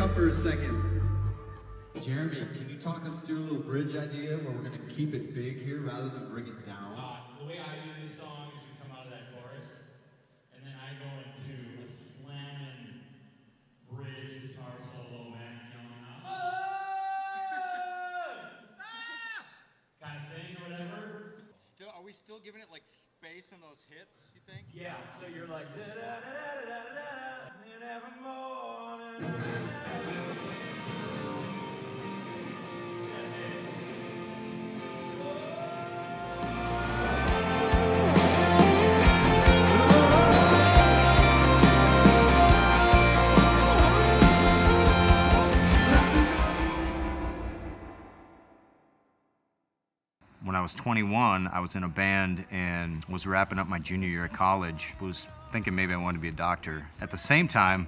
come for a second. Jeremy, can you talk us through a little bridge idea where we're going to keep it big here rather than bring it down? The way I do this song is we come out of that chorus, and then I go into a slamming bridge guitar solo, Max yelling out, kind of thing or whatever. Are we still giving it like space in those hits, you think? Yeah, so you're like, da da da da da da da, nevermore, da da da da. When I was 21, I was in a band and was wrapping up my junior year of college. Was thinking maybe I wanted to be a doctor. At the same time,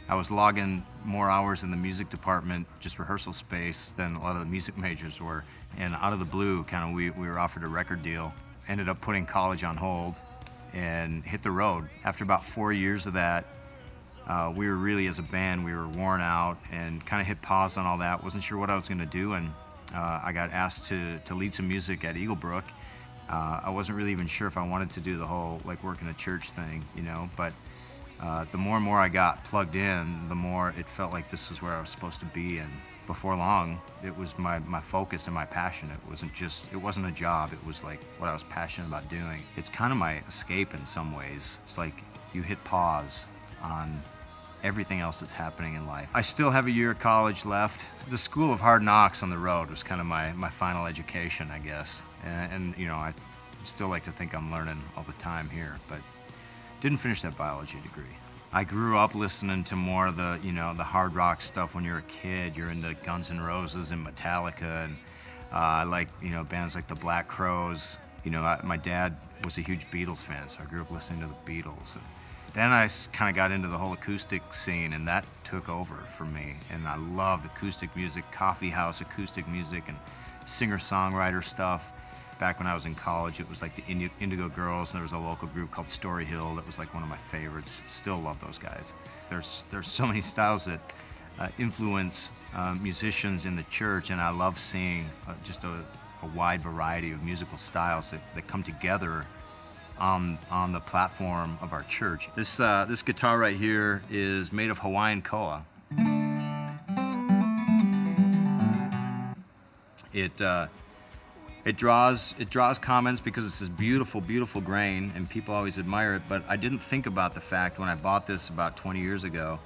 I was logging more hours in the music department, just rehearsal space, than a lot of the music majors were. And out of the blue, kind of, we were offered a record deal. Ended up putting college on hold and hit the road. After about 4 years of that, we were really, as a band, we were worn out and kind of hit pause on all that. Wasn't sure what I was going to do, and I got asked to lead some music at Eaglebrook. I wasn't really even sure if I wanted to do the whole like work in a church thing, you know, but the more and more I got plugged in, the more it felt like this was where I was supposed to be, and before long, it was my focus and my passion. It wasn't a job, it was like what I was passionate about doing. It's kind of my escape in some ways. It's like you hit pause on everything else that's happening in life. I still have a year of college left. The School of Hard Knocks on the road was kind of my final education, I guess. And you know, I still like to think I'm learning all the time here, but didn't finish that biology degree. I grew up listening to more of the, you know, the hard rock stuff when you're a kid. You're into Guns N' Roses and Metallica, and I like, you know, bands like the Black Crowes. You know, my dad was a huge Beatles fan, so I grew up listening to the Beatles. And then I kind of got into the whole acoustic scene, and that took over for me. And I loved acoustic music, coffee house acoustic music, and singer-songwriter stuff. Back when I was in college, it was like the Indigo Girls, and there was a local group called Story Hill that was like one of my favorites. Still love those guys. There's so many styles that influence musicians in the church, and I love seeing just a wide variety of musical styles that come together on the platform of our church. This guitar right here is made of Hawaiian koa. It draws comments because it's this beautiful, beautiful grain, and people always admire it, but I didn't think about the fact when I bought this about 20 years ago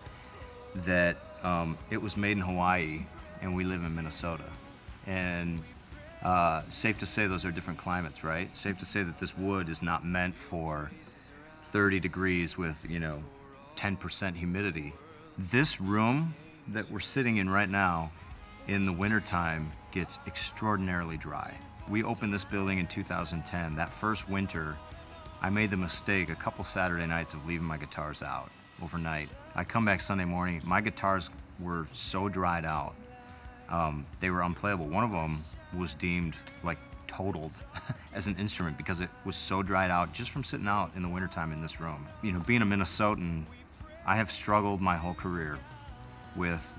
that it was made in Hawaii and we live in Minnesota. And safe to say those are different climates, right? Safe to say that this wood is not meant for 30 degrees with, you know, 10% humidity. This room that we're sitting in right now in the wintertime gets extraordinarily dry. We opened this building in 2010. That first winter, I made the mistake a couple Saturday nights of leaving my guitars out overnight. I come back Sunday morning, my guitars were so dried out. They were unplayable. One of them was deemed like totaled as an instrument because it was so dried out just from sitting out in the wintertime in this room. You know, being a Minnesotan, I have struggled my whole career with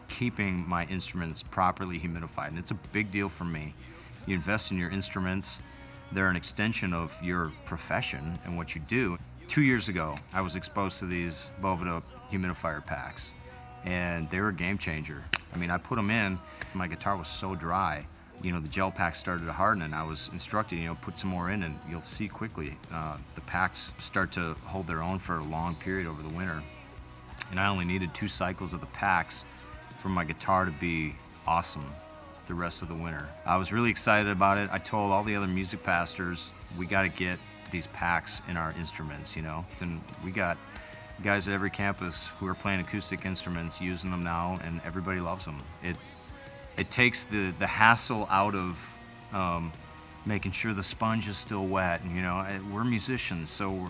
keeping my instruments properly humidified, and it's a big deal for me. You invest in your instruments, they're an extension of your profession and what you do. 2 years ago, I was exposed to these Boveda humidifier packs, and they were a game changer. I mean, I put them in, my guitar was so dry, you know, the gel packs started to harden, and I was instructed, you know, put some more in and you'll see quickly the packs start to hold their own for a long period over the winter. And I only needed 2 cycles of the packs for my guitar to be awesome the rest of the winter. I was really excited about it. I told all the other music pastors, we got to get these packs in our instruments, you know. And we got guys at every campus who are playing acoustic instruments using them now, and everybody loves them. It takes the hassle out of making sure the sponge is still wet, and, you know, we're musicians, so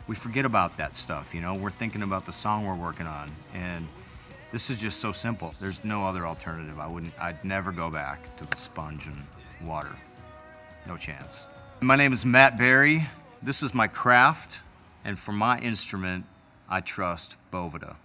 we forget about that stuff, you know. We're thinking about the song we're working on, and this is just so simple. There's no other alternative. I'd never go back to the sponge and water. No chance. My name is Matt Berry. This is my craft, and for my instrument, I trust Boveda.